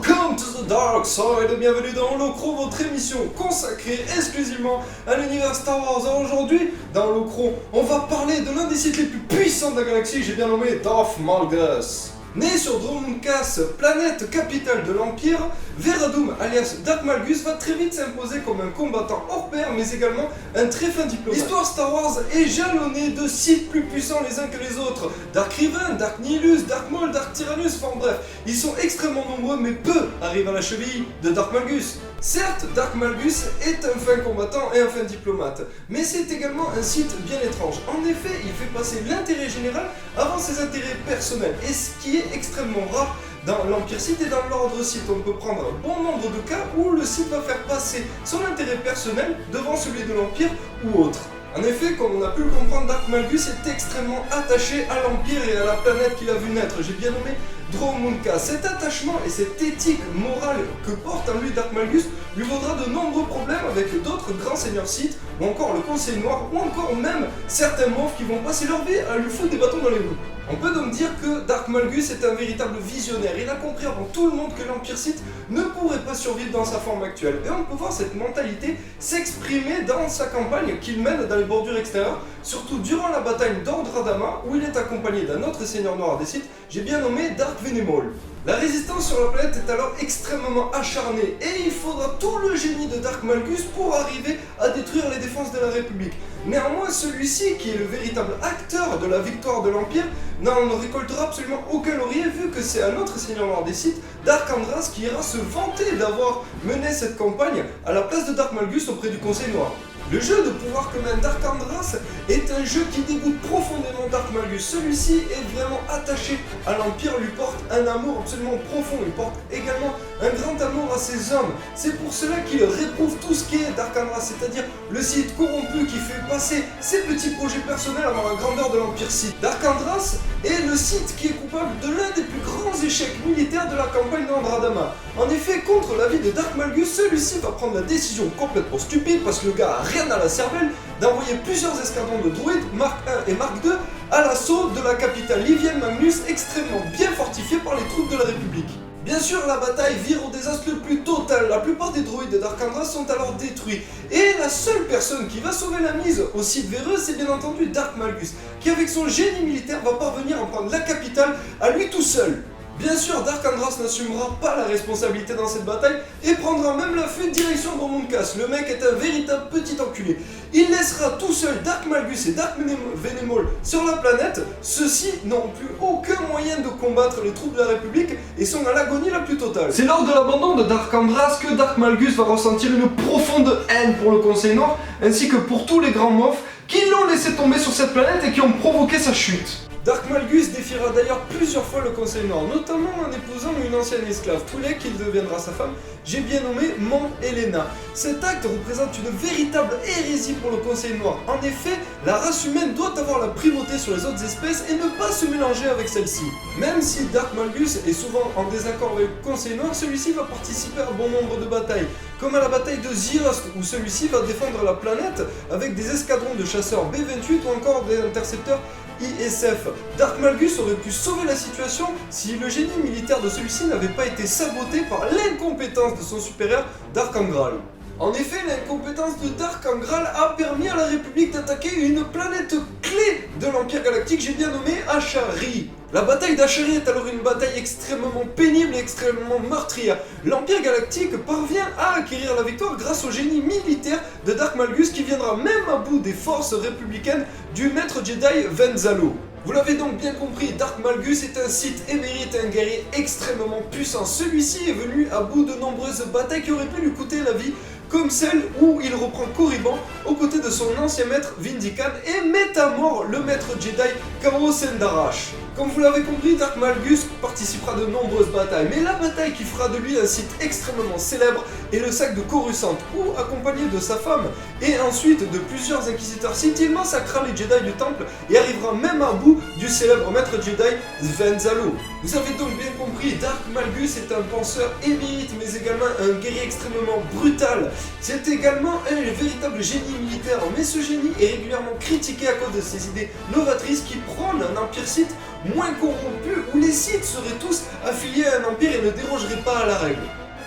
Welcome to the dark side et bienvenue dans Holocron, votre émission consacrée exclusivement à l'univers Star Wars. Alors aujourd'hui, dans Holocron, on va parler de l'un des sites les plus puissants de la galaxie, j'ai bien nommé Darth Malgus. Né sur Dromkas, planète capitale de l'Empire, Veradum alias Darth Malgus va très vite s'imposer comme un combattant hors pair mais également un très fin diplomate. L'histoire Star Wars est jalonnée de sites plus puissants les uns que les autres. Dark Revan, Dark Nihilus, Dark Maul, Dark Tyrannus, enfin bref, ils sont extrêmement nombreux mais peu arrivent à la cheville de Darth Malgus. Certes, Darth Malgus est un fin combattant et un fin diplomate, mais c'est également un site bien étrange. En effet, il fait passer l'intérêt général avant ses intérêts personnels, et ce qui est extrêmement rare dans l'Empire Sith et dans l'Ordre Sith. On peut prendre un bon nombre de cas où le Sith va faire passer son intérêt personnel devant celui de l'Empire ou autre. En effet, comme on a pu le comprendre, Darth Malgus est extrêmement attaché à l'Empire et à la planète qu'il a vu naître. J'ai bien nommé Dromkas. Cet attachement et cette éthique morale que porte en lui Darth Malgus lui vaudra de nombreux problèmes avec d'autres grands seigneurs Sith, ou encore le Conseil Noir, ou encore même certains morphs qui vont passer leur vie à lui foutre des bâtons dans les roues. On peut donc dire que Darth Malgus est un véritable visionnaire. Il a compris avant tout le monde que l'Empire Sith ne pourrait pas survivre dans sa forme actuelle. Et on peut voir cette mentalité s'exprimer dans sa campagne qu'il mène dans les bordures extérieures, surtout durant la bataille d'Ordre Adama, où il est accompagné d'un autre seigneur noir des Sith, j'ai bien nommé Darth Venemol. La résistance sur la planète est alors extrêmement acharnée et il faudra tout le génie de Darth Malgus pour arriver à détruire les défenses de la République. Néanmoins, celui-ci, qui est le véritable acteur de la victoire de l'Empire, n'en récoltera absolument aucun laurier vu que c'est un autre seigneur noir des Sith, Dark Andras, qui ira se vanter d'avoir mené cette campagne à la place de Darth Malgus auprès du Conseil Noir. Le jeu de pouvoir que mène Dark Andras est un jeu qui dégoûte profondément Darth Malgus. Celui-ci est vraiment attaché à l'Empire, lui porte un amour absolument profond, il porte également un grand amour à ses hommes. C'est pour cela qu'il réprouve tout ce qu'est Dark Andras, c'est-à-dire le Sith corrompu qui fait passer ses petits projets personnels avant la grandeur de l'Empire Sith. Dark Andras est le Sith qui est coupable de l'un des plus grands échecs militaires de la campagne d'Ordre Adama. En effet, contre l'avis de Darth Malgus, celui-ci va prendre la décision complètement stupide, parce que le gars a rien à la cervelle, d'envoyer plusieurs escadrons de droïdes Mark 1 et Mark 2 à l'assaut de la capitale Livienne Magnus, extrêmement bien fortifiée par les troupes de la République. Bien sûr, la bataille vire au désastre le plus total, la plupart des droïdes de Dark Andras sont alors détruits, et la seule personne qui va sauver la mise au site véreux, c'est bien entendu Darth Malgus, qui avec son génie militaire va parvenir à prendre la capitale à lui tout seul. Bien sûr, Dark Andras n'assumera pas la responsabilité dans cette bataille et prendra même la fuite direction Dromkas. Le mec est un véritable petit enculé. Il laissera tout seul Darth Malgus et Darth Venemol sur la planète. Ceux-ci n'ont plus aucun moyen de combattre les troupes de la République et sont à l'agonie la plus totale. C'est lors de l'abandon de Dark Andras que Darth Malgus va ressentir une profonde haine pour le Conseil Noir ainsi que pour tous les grands morphs qui l'ont laissé tomber sur cette planète et qui ont provoqué sa chute. Darth Malgus défiera d'ailleurs plusieurs fois le Conseil Noir, notamment en épousant une ancienne esclave, Tulek, qui deviendra sa femme, j'ai bien nommé Mont Helena. Cet acte représente une véritable hérésie pour le Conseil Noir. En effet, la race humaine doit avoir la primauté sur les autres espèces et ne pas se mélanger avec celle-ci. Même si Darth Malgus est souvent en désaccord avec le Conseil Noir, celui-ci va participer à bon nombre de batailles, comme à la bataille de Ziost, où celui-ci va défendre la planète avec des escadrons de chasseurs B-28 ou encore des intercepteurs ISF. Darth Malgus aurait pu sauver la situation si le génie militaire de celui-ci n'avait pas été saboté par l'incompétence de son supérieur Dark Angral. En effet, l'incompétence de Dark Angral a permis à la République d'attaquer une planète clé de l'Empire Galactique, j'ai bien nommé Ashari. La bataille d'Ashari est alors une bataille extrêmement pénible et extrêmement meurtrière. L'Empire Galactique parvient à acquérir la victoire grâce au génie militaire de Darth Malgus qui viendra même à bout des forces républicaines du maître Jedi Venzalo. Vous l'avez donc bien compris, Darth Malgus est un Sith émérite et un guerrier extrêmement puissant. Celui-ci est venu à bout de nombreuses batailles qui auraient pu lui coûter la vie, comme celle où il reprend Korriban aux côtés de son ancien maître Vindican et met à mort le maître Jedi Karo Sendarash. Comme vous l'avez compris, Darth Malgus participera de nombreuses batailles, mais la bataille qui fera de lui un Sith extrêmement célèbre est le sac de Coruscant, où, accompagné de sa femme et ensuite de plusieurs inquisiteurs Sith, il massacrera les Jedi du Temple et arrivera même à bout du célèbre maître Jedi Venzalo. Vous avez donc bien compris, Darth Malgus est un penseur émérite, mais également un guerrier extrêmement brutal. C'est également un véritable génie militaire, mais ce génie est régulièrement critiqué à cause de ses idées novatrices qui prônent un empire Sith moins corrompu, où les Sith seraient tous affiliés à un empire et ne dérogeraient pas à la règle.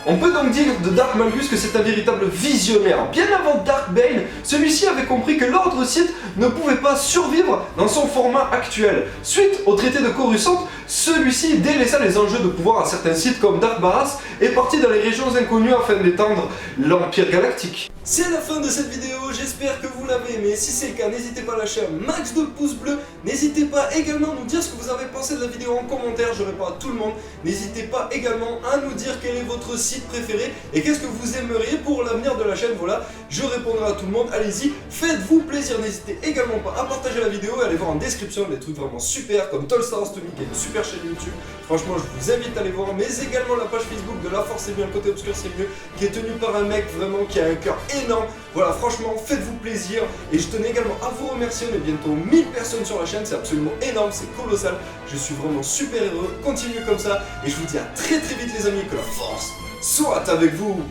On peut donc dire de Dark Malgus que c'est un véritable visionnaire. Bien avant Dark Bane, celui-ci avait compris que l'ordre Sith ne pouvait pas survivre dans son format actuel. Suite au traité de Coruscant, celui-ci délaissa les enjeux de pouvoir à certains Sith comme Dark Barras et partit dans les régions inconnues afin d'étendre l'Empire Galactique. C'est la fin de cette vidéo, j'espère que vous l'avez aimé. Si c'est le cas, n'hésitez pas à lâcher un max de pouces bleus. N'hésitez pas également à nous dire ce que vous avez pensé de la vidéo en commentaire, je réponds à tout le monde. N'hésitez pas également à nous dire quel est votre site préféré et qu'est-ce que vous aimeriez pour l'avenir de la chaîne. Voilà, je répondrai à tout le monde, allez-y, faites-vous plaisir. N'hésitez également pas à partager la vidéo et à aller voir en description des trucs vraiment super comme Tall Star Wars Tommy qui est une super chaîne YouTube. Franchement, je vous invite à aller voir, mais également la page Facebook de La Force c'est bien, le côté obscur c'est mieux, qui est tenue par un mec vraiment qui a un cœur énorme. Voilà, franchement, faites-vous plaisir. Et je tenais également à vous remercier, on est bientôt 1000 personnes sur la chaîne, c'est absolument énorme, c'est colossal. Je suis vraiment super heureux, continuez comme ça. Et je vous dis à très très vite les amis, que la force soit avec vous.